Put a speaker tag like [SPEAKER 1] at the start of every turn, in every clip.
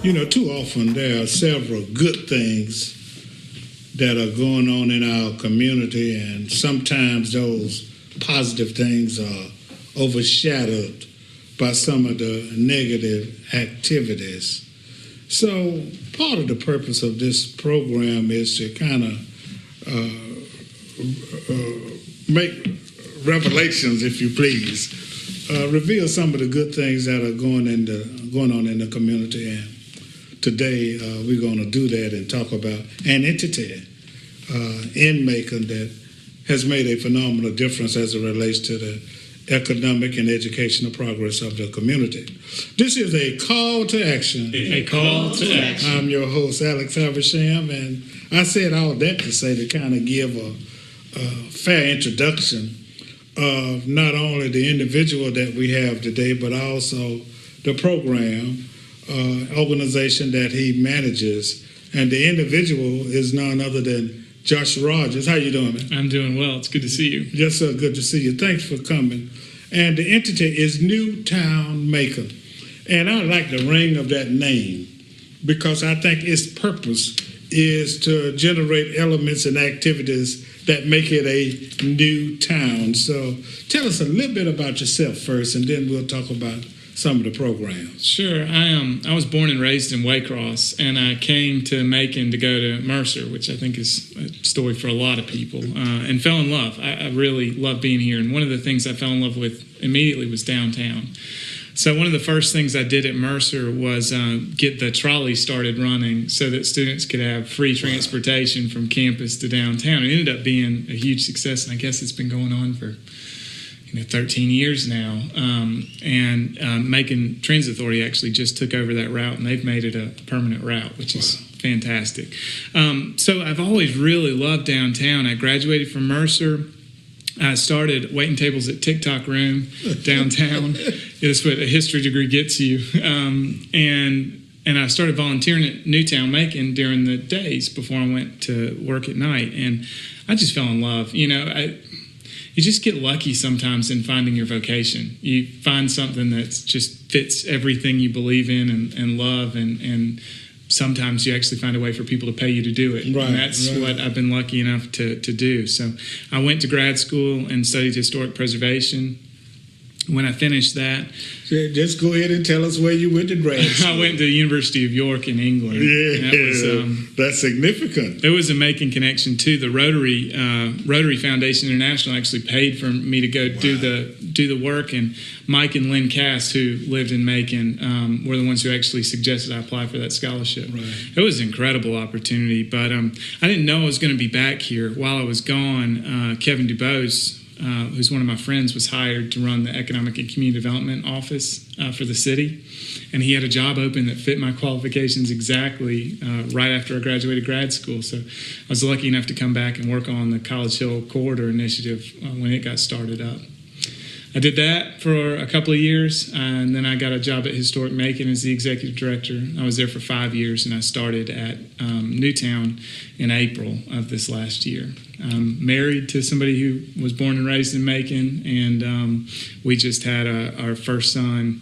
[SPEAKER 1] You know, too often there are several good things that are going on in our community, and sometimes those positive things are overshadowed by some of the negative activities. So part of the purpose of this program is to kind of make revelations, if you please, reveal some of the good things that are going on in the community. And today we're going to do that and talk about an entity in Macon that has made a phenomenal difference as it relates to the economic and educational progress of the community. This is a call to action.
[SPEAKER 2] A call to action.
[SPEAKER 1] I'm your host, Alex Haversham, and I said all that to say to kind of give a fair introduction of not only the individual that we have today, but also the program organization that he manages. And the individual is none other than Josh Rogers. How you doing, man?
[SPEAKER 2] I'm doing well. It's good to see you.
[SPEAKER 1] Yes, sir. Good to see you. Thanks for coming. And the entity is NewtownMacon. And I like the ring of that name because I think its purpose is to generate elements and activities that make it a new town. So tell us a little bit about yourself first, and then we'll talk about some of the programs.
[SPEAKER 2] Sure. I was born and raised in Waycross, and I came to Macon to go to Mercer, which I think is a story for a lot of people, and fell in love. I really love being here, and one of the things I fell in love with immediately was downtown. So one of the first things I did at Mercer was get the trolley started running so that students could have free transportation from campus to downtown. It ended up being a huge success, and I guess it's been going on for 13 years now, and Macon Transit Authority actually just took over that route, and they've made it a permanent route, which is fantastic. So I've always really loved downtown. I graduated from Mercer. I started waiting tables at TikTok Room downtown. It's what a history degree gets you. And I started volunteering at NewtownMacon during the days before I went to work at night, and I just fell in love. You just get lucky sometimes in finding your vocation. You find something that just fits everything you believe in and love, and sometimes you actually find a way for people to pay you to do it.
[SPEAKER 1] Right,
[SPEAKER 2] and that's what I've been lucky enough to do. So I went to grad school and studied historic preservation. When I finished that,
[SPEAKER 1] just go ahead and tell us where you went to grad school.
[SPEAKER 2] I went to the University of York in England.
[SPEAKER 1] Yeah, that's significant.
[SPEAKER 2] There was a Macon connection too. The Rotary Foundation International actually paid for me to go do the work, and Mike and Lynn Cass, who lived in Macon, were the ones who actually suggested I apply for that scholarship.
[SPEAKER 1] Right.
[SPEAKER 2] It was an incredible opportunity, but I didn't know I was going to be back here. While I was gone, Kevin DuBose, who's one of my friends, was hired to run the Economic and Community Development Office for the city. And he had a job open that fit my qualifications exactly right after I graduated grad school. So I was lucky enough to come back and work on the College Hill Corridor Initiative when it got started up. I did that for a couple of years, and then I got a job at Historic Macon as the executive director. I was there for 5 years, and I started at Newtown in April of this last year. I'm married to somebody who was born and raised in Macon, and we just had our first son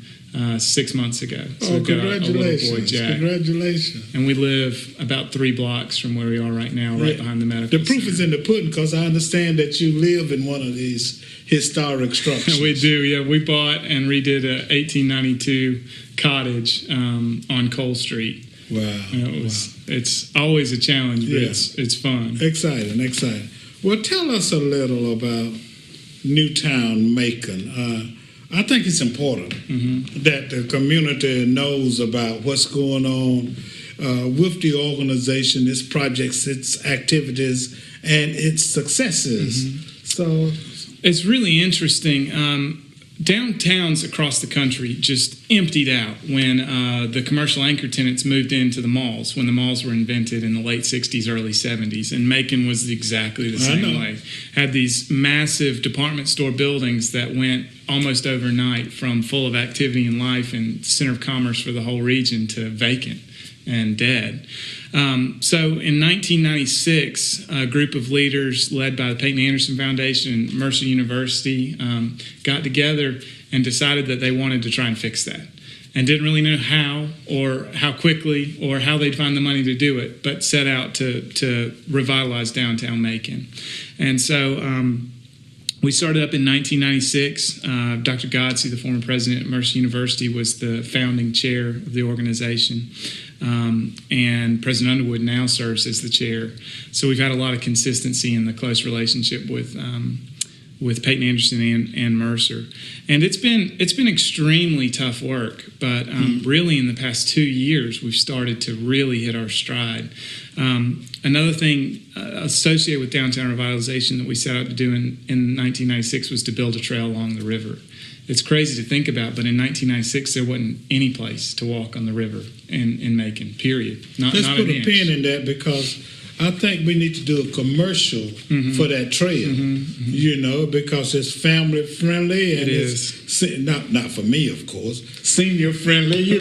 [SPEAKER 2] 6 months ago.
[SPEAKER 1] So congratulations.
[SPEAKER 2] Got a little boy, Jack.
[SPEAKER 1] Congratulations.
[SPEAKER 2] And we live about 3 blocks from where we are right now, right behind the medical
[SPEAKER 1] The proof
[SPEAKER 2] center.
[SPEAKER 1] is in the pudding, because I understand that you live in one of these historic structures.
[SPEAKER 2] We do, yeah. We bought and redid a 1892 cottage on Cole Street.
[SPEAKER 1] Wow.
[SPEAKER 2] It's always a challenge, but it's fun.
[SPEAKER 1] Exciting. Well, tell us a little about NewtownMacon. I think it's important that the community knows about what's going on with the organization, its projects, its activities, and its successes. So
[SPEAKER 2] it's really interesting. Downtowns across the country just emptied out when the commercial anchor tenants moved into the malls, when the malls were invented in the late 60s, early 70s. And Macon was exactly the same way. Had these massive department store buildings that went almost overnight from full of activity and life and center of commerce for the whole region to vacant and dead. So in 1996, a group of leaders led by the Peyton Anderson Foundation and Mercer University got together and decided that they wanted to try and fix that. and didn't really know how or how quickly or how they'd find the money to do it, but set out to revitalize downtown Macon. And so we started up in 1996. Dr. Godsey, the former president at Mercer University, was the founding chair of the organization. And President Underwood now serves as the chair. So we've had a lot of consistency in the close relationship with Peyton Anderson and Mercer. And it's been extremely tough work, but really in the past 2 years, we've started to really hit our stride. Another thing associated with downtown revitalization that we set out to do in 1996 was to build a trail along the river. It's crazy to think about, but in 1996 there wasn't any place to walk on the river in Macon, period.
[SPEAKER 1] Let's put a pin in that, because I think we need to do a commercial for that trail, because it's family friendly and it's not for me, of course, senior friendly,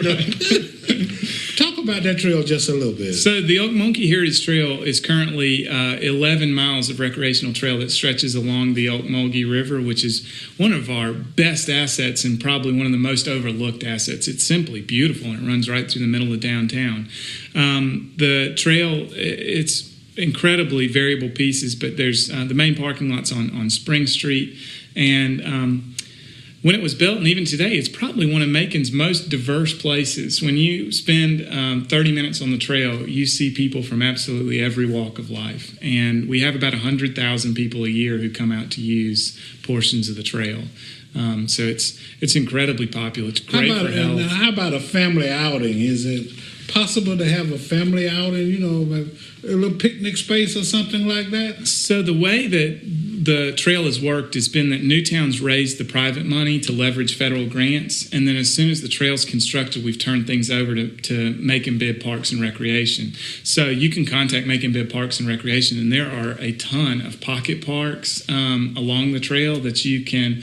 [SPEAKER 1] Talk about that trail just a little bit.
[SPEAKER 2] So the Okmulgee Heritage Trail is currently 11 miles of recreational trail that stretches along the Okmulgee River, which is one of our best assets and probably one of the most overlooked assets. It's simply beautiful, and it runs right through the middle of downtown. The trail, it's incredibly variable pieces, but there's the main parking lot's on Spring Street, and when it was built, and even today, it's probably one of Macon's most diverse places. When you spend 30 minutes on the trail, you see people from absolutely every walk of life. And we have about 100,000 people a year who come out to use portions of the trail. So it's incredibly popular. It's great for health.
[SPEAKER 1] How about a family outing? Is it possible to have a family outing, a little picnic space or something like that?
[SPEAKER 2] So the way that the trail has worked has been that Newtown's raised the private money to leverage federal grants, and then as soon as the trail's constructed, we've turned things over to Macon Bibb Parks and Recreation. So you can contact Macon Bibb Parks and Recreation, and there are a ton of pocket parks along the trail that you can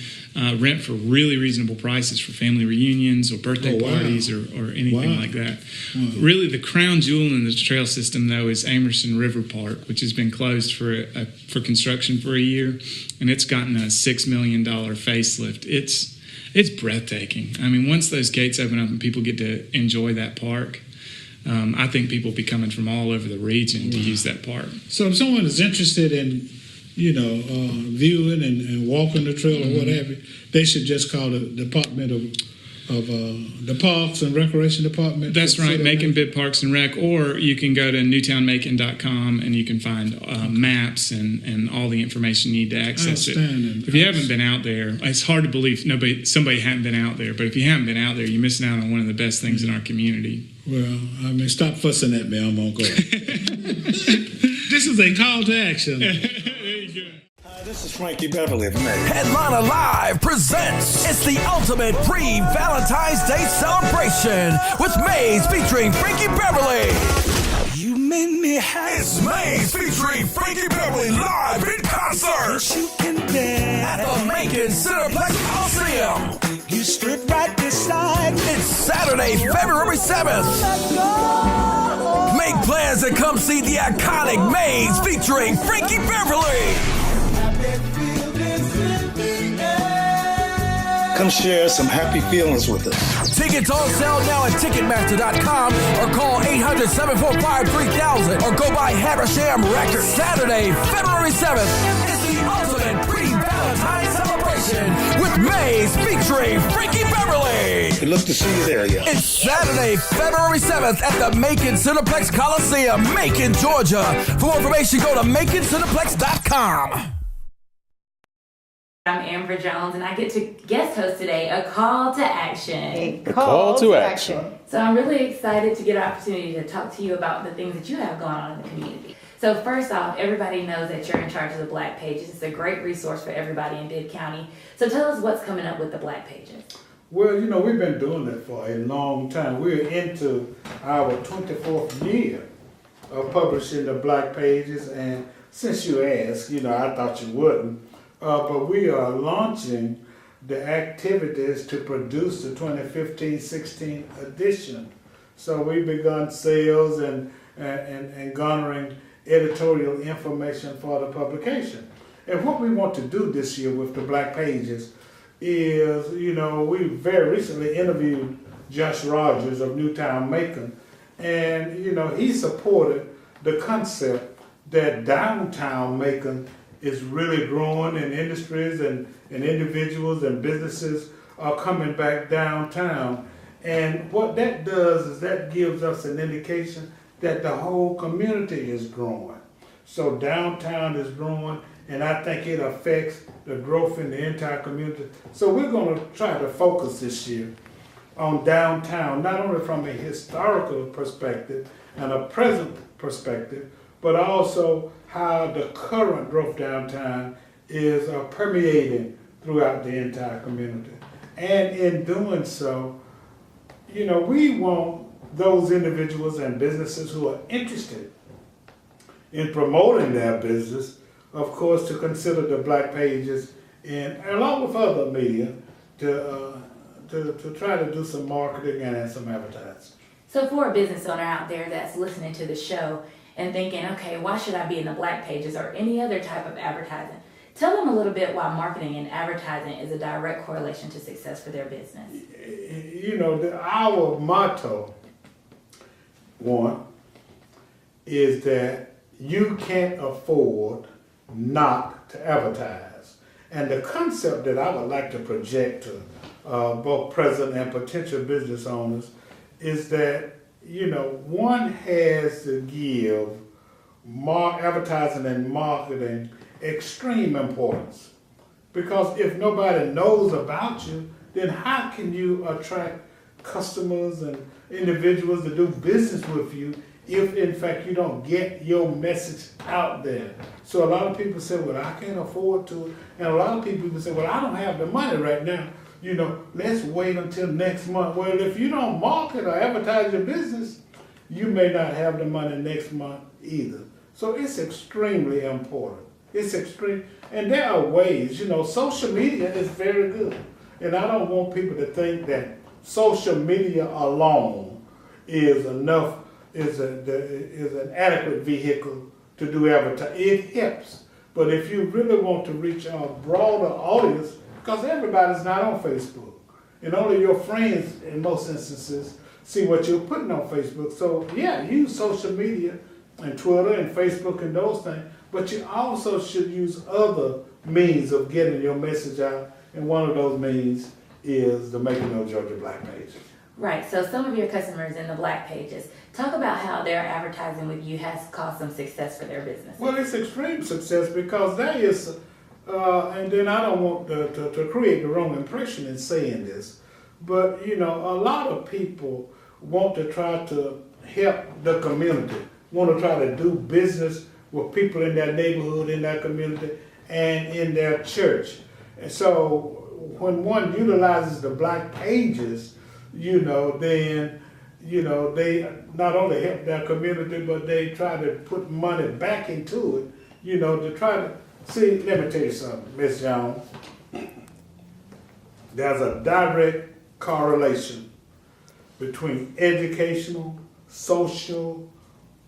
[SPEAKER 2] rent for really reasonable prices for family reunions or birthday parties or anything like that. Really, the crown jewel in the trail system, though, is Amerson River Park, which has been closed for construction for a year, and it's gotten a $6 million facelift. It's breathtaking. I mean, once those gates open up and people get to enjoy that park, I think people will be coming from all over the region to use that park.
[SPEAKER 1] So if someone is interested in viewing and walking the trail or whatever, they should just call the Department of the Parks and Recreation Department.
[SPEAKER 2] That's right, Macon Bibb Parks and Rec, or you can go to NewtownMacon.com and you can find maps and all the information you need to access it. If you haven't been out there, it's hard to believe somebody hadn't been out there, but if you haven't been out there, you're missing out on one of the best things in our community.
[SPEAKER 1] Well, I mean, stop fussing at me, I'm gonna go. This is a call to action.
[SPEAKER 3] This is Frankie Beverly from Mays.
[SPEAKER 4] Headliner Live presents It's the Ultimate Pre-Valentine's Day Celebration with Mays featuring Frankie Beverly.
[SPEAKER 3] You made me happy.
[SPEAKER 4] It's Mays featuring Frankie Beverly live in concert
[SPEAKER 3] You can dance.
[SPEAKER 4] at the Macon Cineplex Coliseum.
[SPEAKER 3] You stood right beside me.
[SPEAKER 4] It's Saturday, February 7th. Make plans and come see the iconic Mays featuring Frankie Beverly.
[SPEAKER 3] Come share some happy feelings with us.
[SPEAKER 4] Tickets on sale now at Ticketmaster.com or call 800-745-3000 or go by Haversham Records. Saturday, February 7th is the ultimate pre-Valentine's celebration with Mays featuring Frankie Beverly.
[SPEAKER 3] We look to see you there, yeah.
[SPEAKER 4] It's Saturday, February 7th at the Macon Cineplex Coliseum, Macon, Georgia. For more information, go to MaconCineplex.com.
[SPEAKER 5] I'm Amber Jones, and I get to guest host today a call to action.
[SPEAKER 6] A call to action.
[SPEAKER 5] So I'm really excited to get an opportunity to talk to you about the things that you have going on in the community. So first off, everybody knows that you're in charge of the Black Pages. It's a great resource for everybody in Bibb County. So tell us what's coming up with the Black Pages.
[SPEAKER 1] Well, we've been doing that for a long time. We're into our 24th year of publishing the Black Pages, and since you asked, I thought you wouldn't. But we are launching the activities to produce the 2015-16 edition. So we've begun sales and garnering editorial information for the publication. And what we want to do this year with the Black Pages is, we very recently interviewed Josh Rogers of NewtownMacon, and he supported the concept that downtown Macon is really growing, and industries and individuals and businesses are coming back downtown. And what that does is that gives us an indication that the whole community is growing. So downtown is growing, and I think it affects the growth in the entire community. So we're going to try to focus this year on downtown, not only from a historical perspective and a present perspective, but also how the current growth downtown is permeating throughout the entire community. And in doing so, we want those individuals and businesses who are interested in promoting their business, of course, to consider the Black Pages and along with other media to try to do some marketing and some advertising.
[SPEAKER 5] So for a business owner out there that's listening to the show and thinking, okay, why should I be in the Black Pages or any other type of advertising? Tell them a little bit why marketing and advertising is a direct correlation to success for their business.
[SPEAKER 1] Our motto, one, is that you can't afford not to advertise. And the concept that I would like to project to both present and potential business owners is that, one has to give advertising and marketing extreme importance. Because if nobody knows about you, then how can you attract customers and individuals to do business with you if in fact you don't get your message out there? So a lot of people say, well, I can't afford to. And a lot of people say, well, I don't have the money right now. Let's wait until next month. Well, if you don't market or advertise your business, you may not have the money next month either. So it's extremely important. It's extreme. And there are ways, social media is very good. And I don't want people to think that social media alone is enough, is an adequate vehicle to do advertising. It helps. But if you really want to reach a broader audience, because everybody's not on Facebook, and only your friends in most instances see what you're putting on Facebook. So yeah, use social media and Twitter and Facebook and those things, but you also should use other means of getting your message out, and one of those means is the Macon, Georgia Black Page.
[SPEAKER 5] Right, so some of your customers in the Black Pages, talk about how their advertising with you has caused some success for their business.
[SPEAKER 1] Well, it's extreme success because there is, and then I don't want to create the wrong impression in saying this, but a lot of people want to try to help the community, want to try to do business with people in their neighborhood, in their community, and in their church. And so when one utilizes the Black Pages, then they not only help their community, but they try to put money back into it, to try to see. Let me tell you something, Miss Jones. There's a direct correlation between educational, social,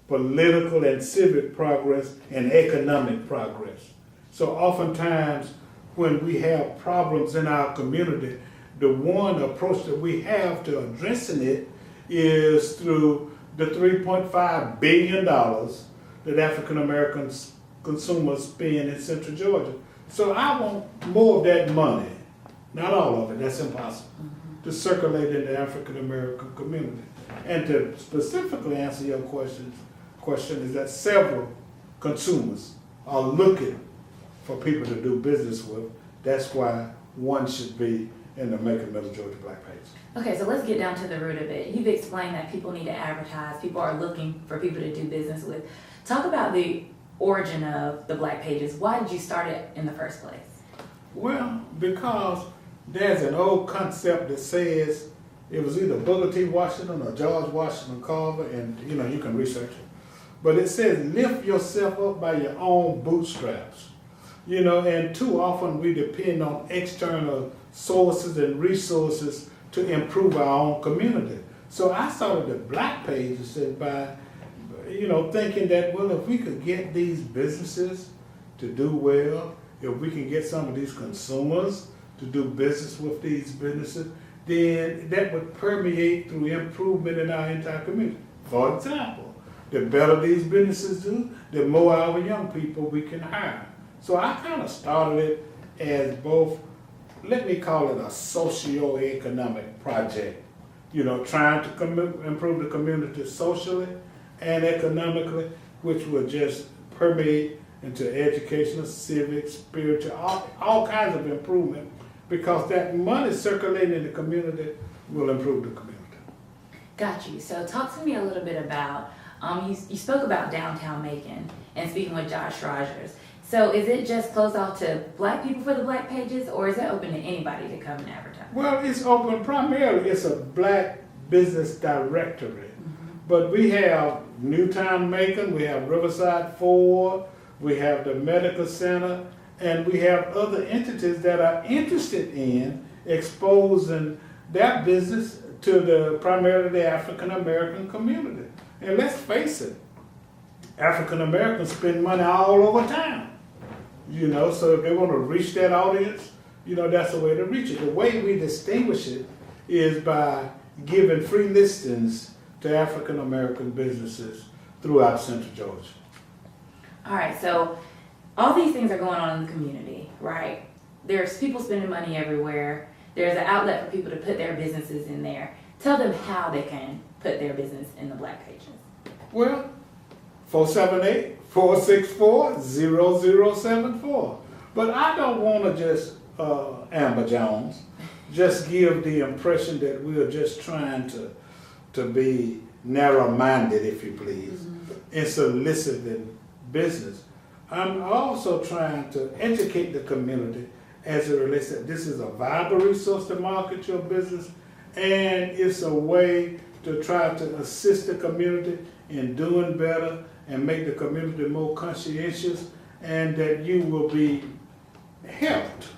[SPEAKER 1] political, and civic progress and economic progress. So oftentimes when we have problems in our community, the one approach that we have to addressing it is through the $3.5 billion that African Americans consumers spend in Central Georgia. So I want more of that money, not all of it, that's impossible, to circulate in the African American community. And to specifically answer your question is that several consumers are looking for people to do business with. That's why one should be in the Macon, Georgia Black Page.
[SPEAKER 5] Okay, so let's get down to the root of it. You've explained that people need to advertise, people are looking for people to do business with. Talk about the origin of the Black Pages. Why did you start it in the first place?
[SPEAKER 1] Well, because there's an old concept that says it was either Booker T. Washington or George Washington Carver, and you can research it. But it says lift yourself up by your own bootstraps. And too often we depend on external sources and resources to improve our own community. So I started the Black Pages by, thinking that, well, if we could get these businesses to do well, if we can get some of these consumers to do business with these businesses, then that would permeate through improvement in our entire community. For example, the better these businesses do, the more our young people we can hire. So I kind of started it as both, let me call it a socio-economic project, trying to improve the community socially and economically, which would just permeate into educational, civic, spiritual, all kinds of improvement, because that money circulating in the community will improve the community.
[SPEAKER 5] Got you. So talk to me a little bit about, you spoke about downtown Macon and speaking with Josh Rogers. So is it just closed off to Black people for the Black Pages, or is it open to anybody to come and advertise?
[SPEAKER 1] Well, it's open primarily, it's a Black business directory. But we have NewtownMacon, we have Riverside 4, we have the Medical Center, and we have other entities that are interested in exposing their business to primarily the African American community. And let's face it, African Americans spend money all over town. So if they want to reach that audience, that's the way to reach it. The way we distinguish it is by giving free listings to African American businesses throughout Central Georgia.
[SPEAKER 5] All right, so all these things are going on in the community, right? There's people spending money everywhere. There's an outlet for people to put their businesses in there. Tell them how they can put their business in the Black Pages.
[SPEAKER 1] Well, 478-464-0074. But I don't want to just, Amber Jones, just give the impression that we are just trying to be narrow-minded, if you please, in soliciting business. I'm also trying to educate the community as it relates to this is a viable resource to market your business, and it's a way to try to assist the community in doing better and make the community more conscientious, and that you will be helped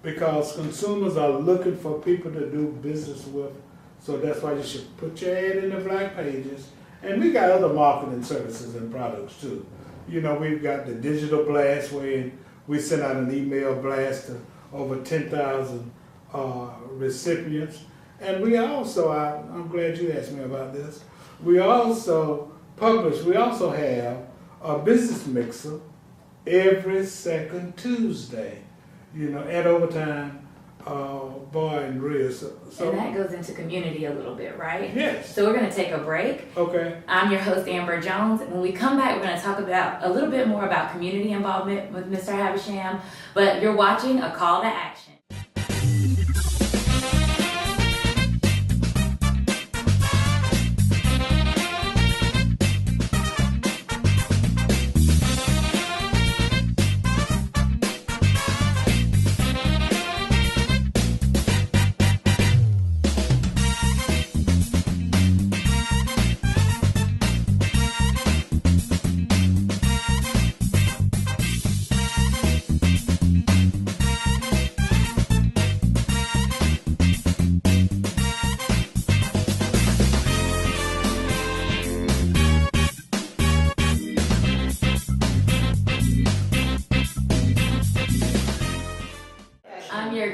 [SPEAKER 1] because consumers are looking for people to do business with. So that's why you should put your ad in the Black Pages. And we got other marketing services and products too. We've got the digital blast where we send out an email blast to over 10,000 recipients. And we also, I'm glad you asked me about this, we also have a business mixer every second Tuesday, at Overtime Bar and Grill.
[SPEAKER 5] And that goes into community a little bit, right?
[SPEAKER 1] Yes.
[SPEAKER 5] So we're going to take a break.
[SPEAKER 1] Okay.
[SPEAKER 5] I'm your host, Amber Jones. When we come back, we're going to talk about a little bit more about community involvement with Mr. Havisham. But you're watching A Call to Action.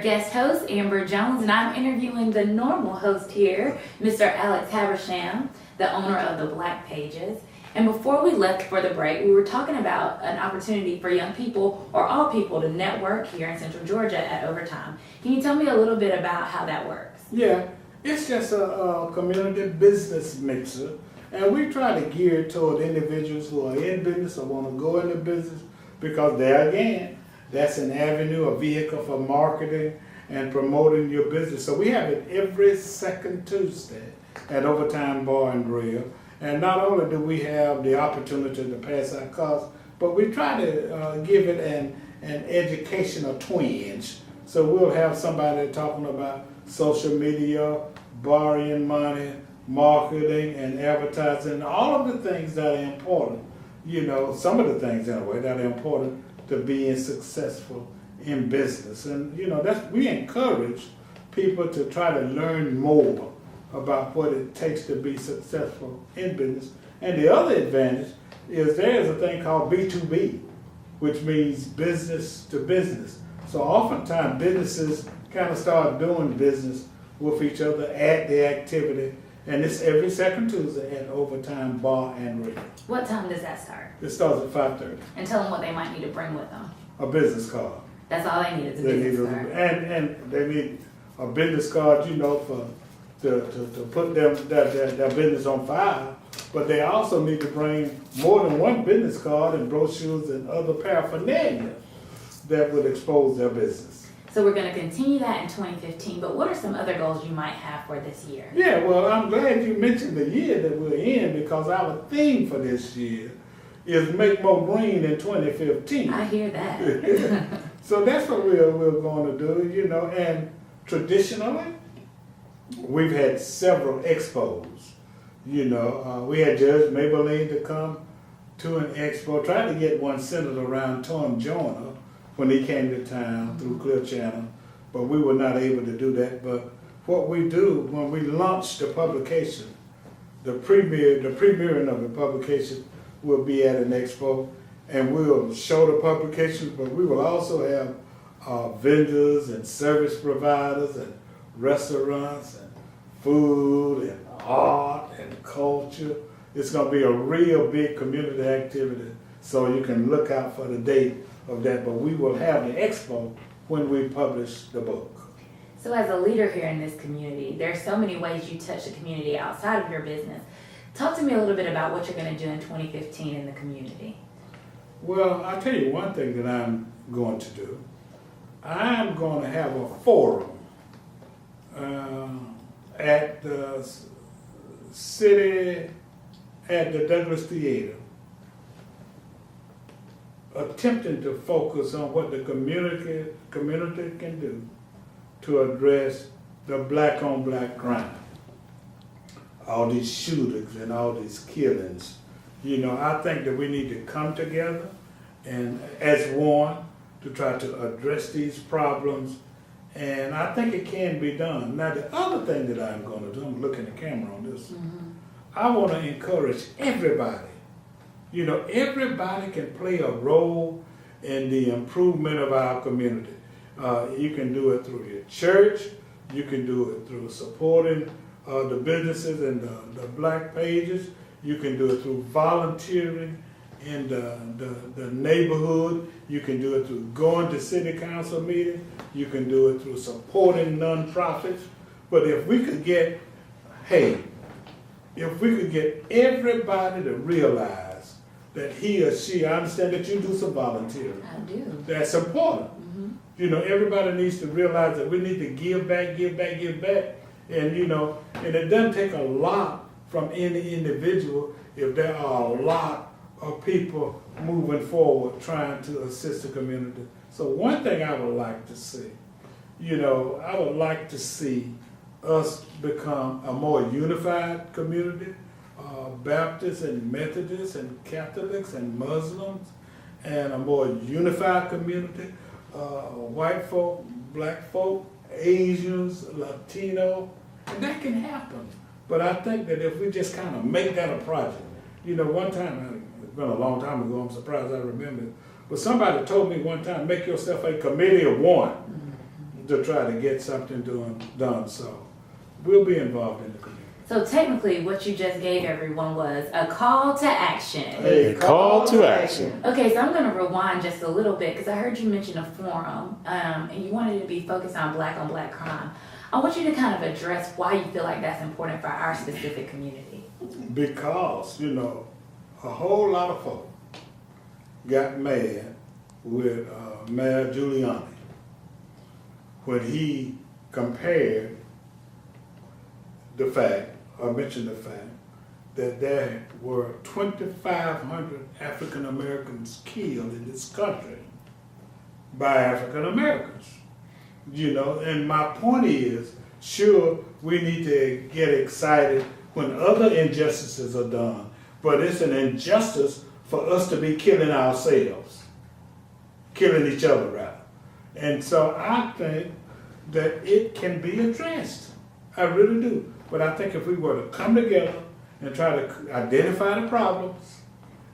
[SPEAKER 5] Guest host, Amber Jones, and I'm interviewing the normal host here, Mr. Alex Havisham, the owner of the Black Pages. And before we left for the break, we were talking about an opportunity for young people or all people to network here in Central Georgia at Overtime. Can you tell me a little bit about how that works?
[SPEAKER 1] Yeah, it's just a community business mixer, and we try to gear it toward individuals who are in business or want to go into business, because there again, that's an avenue, a vehicle for marketing and promoting your business. So we have it every second Tuesday at Overtime Bar and Grill. And not only do we have the opportunity to pass our costs, but we try to give it an educational twinge. So we'll have somebody talking about social media, borrowing money, marketing and advertising, all of the things that are important. Some of the things anyway that are important to being successful in business. And we encourage people to try to learn more about what it takes to be successful in business. And the other advantage is there's a thing called B2B, which means business to business. So oftentimes businesses kind of start doing business with each other at the activity, and it's every second Tuesday at Overtime Bar and Grill.
[SPEAKER 5] What time does that start?
[SPEAKER 1] It starts at 5:30.
[SPEAKER 5] And tell them what they might need to bring with them.
[SPEAKER 1] A business card.
[SPEAKER 5] That's all they need is a
[SPEAKER 1] They need
[SPEAKER 5] business card.
[SPEAKER 1] and they need a business card, you know, for to put their business on file. But they also need to bring more than one business card and brochures and other paraphernalia that would expose their business.
[SPEAKER 5] So we're going to continue that in 2015, but what are some other goals you might have for this year?
[SPEAKER 1] Yeah, well, I'm glad you mentioned the year that we're in, because our theme for this year is Make More Green in 2015.
[SPEAKER 5] I hear that.
[SPEAKER 1] So that's what we're going to do, you know, and traditionally, we've had several expos. You know, we had Judge Maybelline to come to an expo, tried to get one centered around Tom Joyner when he came to town through Clear Channel, but we were not able to do that. But what we do when we launch the publication, the premiering of the publication will be at an expo, and we'll show the publication, but we will also have vendors and service providers and restaurants and food and art and culture. It's going to be a real big community activity, so you can look out for the date of that. But we will have the expo when we publish the book.
[SPEAKER 5] So as a leader here in this community, there's so many ways you touch the community outside of your business. Talk to me a little bit about what you're going to do in 2015 in the community.
[SPEAKER 1] Well, I'll tell you one thing that I'm going to do. I'm going to have a forum at the city, at the Douglas Theater, attempting to focus on what the community can do to address the black on black crime. All these shootings and all these killings. You know, I think that we need to come together and as one to try to address these problems, and I think it can be done. Now, the other thing that I'm going to do, I'm looking at the camera on this, I want to encourage everybody. You know, everybody can play a role in the improvement of our community. You can do it through your church, you can do it through supporting the businesses and the black pages, you can do it through volunteering in the neighborhood, you can do it through going to city council meetings, you can do it through supporting nonprofits. But if we could get, if we could get everybody to realize that he or she, I understand that you do some volunteering.
[SPEAKER 5] I do.
[SPEAKER 1] That's important. You know, everybody needs to realize that we need to give back. And, you know, and it doesn't take a lot from any individual if there are a lot of people moving forward trying to assist the community. So one thing I would like to see, you know, I would like to see us become a more unified community, Baptists and Methodists and Catholics and Muslims, and a more unified community, white folk, black folk, Asians, Latino, and that can happen. But I think that if we just kind of make that a project, you know, one time, it's been a long time ago, I'm surprised I remember it, but somebody told me one time, make yourself a committee of one to try to get something done. So we'll be involved in the community.
[SPEAKER 5] So technically what you just gave everyone was a call to action.
[SPEAKER 3] A call to action.
[SPEAKER 5] Okay, so I'm going to rewind just a little bit because I heard you mention a forum and you wanted it to be focused on black crime. I want you to kind of address why you feel like that's important for our specific community.
[SPEAKER 1] Because, you know, a whole lot of folk got mad with Mayor Giuliani when he compared mentioned the fact that there were 2,500 African Americans killed in this country by African Americans. You know, and my point is, sure, we need to get excited when other injustices are done, but it's an injustice for us to be killing ourselves, killing each other, rather. And so I think that it can be addressed. I really do. But I think if we were to come together and try to identify the problems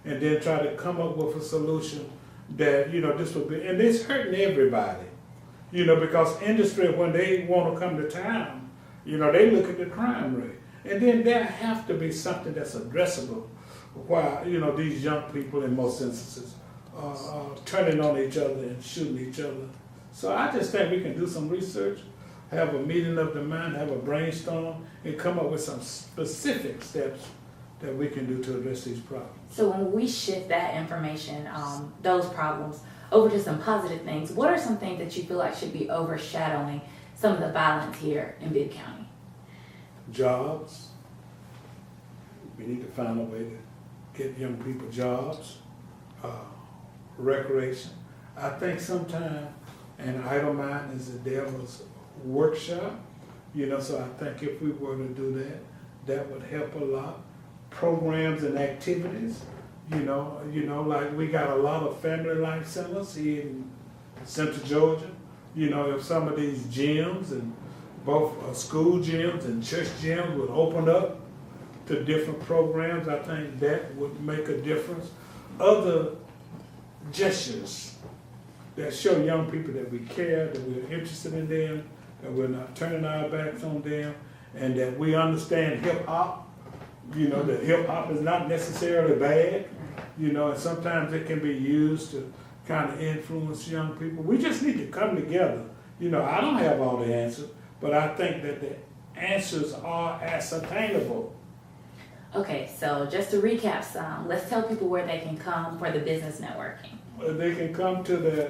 [SPEAKER 1] and then try to come up with a solution that, you know, this would be, and it's hurting everybody. Because industry, when they want to come to town, they look at the crime rate. And then there have to be something that's addressable while, these young people in most instances are turning on each other and shooting each other. So I just think we can do some research, have a meeting of the mind, have a brainstorm, and come up with some specific steps that we can do to address these problems.
[SPEAKER 5] So when we shift that information, those problems, over to some positive things, what are some things that you feel like should be overshadowing some of the violence here in Bibb County?
[SPEAKER 1] Jobs. We need to find a way to get young people jobs. Recreation. I think sometimes an idle mind is the devil's workshop. So I think if we were to do that, that would help a lot. Programs and activities. Like we got a lot of family life centers here in Central Georgia. If some of these gyms and both school gyms and church gyms would open up to different programs, I think that would make a difference. Other gestures that show young people that we care, that we're interested in them, that we're not turning our backs on them, and that we understand hip hop. That hip hop is not necessarily bad, and sometimes it can be used to kind of influence young people. We just need to come together. I don't have all the answers, but I think that the answers are ascertainable.
[SPEAKER 5] Okay, so just to recap some, let's tell people where they can come for the business networking.
[SPEAKER 1] They can come to the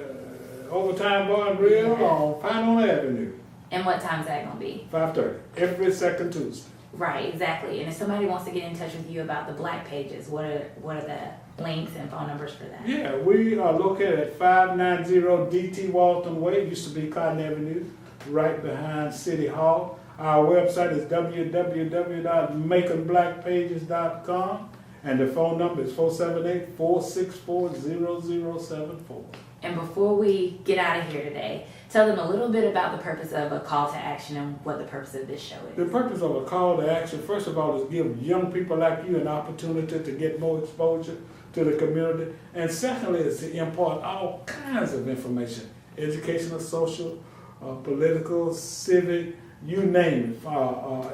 [SPEAKER 1] Overtime Bar and Grill on Pinehole Avenue.
[SPEAKER 5] And what time is that going to be?
[SPEAKER 1] 5:30, every second Tuesday.
[SPEAKER 5] Right, exactly. And if somebody wants to get in touch with you about the Black Pages, what are the links and phone numbers for that?
[SPEAKER 1] Yeah, we are located at 590 DT Walton Way. It used to be Cotton Avenue, right behind City Hall. Our website is www.maconblackpages.com, and the phone number is 478-464-0074.
[SPEAKER 5] And before we get out of here today, tell them a little bit about the purpose of a call to action and what the purpose of this show is.
[SPEAKER 1] The purpose of a call to action, first of all, is give young people like you an opportunity to get more exposure to the community. And secondly, is to impart all kinds of information, educational, social, political, civic, you name it,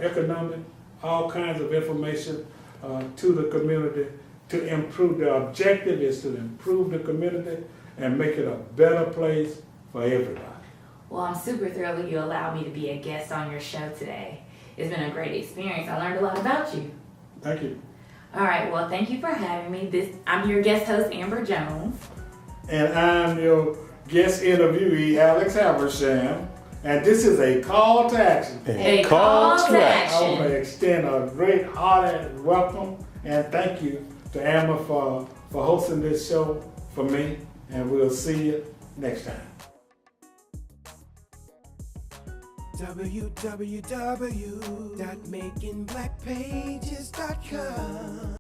[SPEAKER 1] economic, all kinds of information to the community to improve. The objective is to improve the community and make it a better place for everybody.
[SPEAKER 5] Well, I'm super thrilled that you allowed me to be a guest on your show today. It's been a great experience. I learned a lot about you.
[SPEAKER 1] Thank you.
[SPEAKER 5] All right, well, thank you for having me. I'm your guest host, Amber Jones.
[SPEAKER 1] And I'm your guest interviewee, Alex Haversham. And this is a call to action.
[SPEAKER 5] A call to action.
[SPEAKER 1] I want to extend a great hearty welcome and thank you to Amber for hosting this show for me. And we'll see you next time.
[SPEAKER 6] www.maconblackpages.com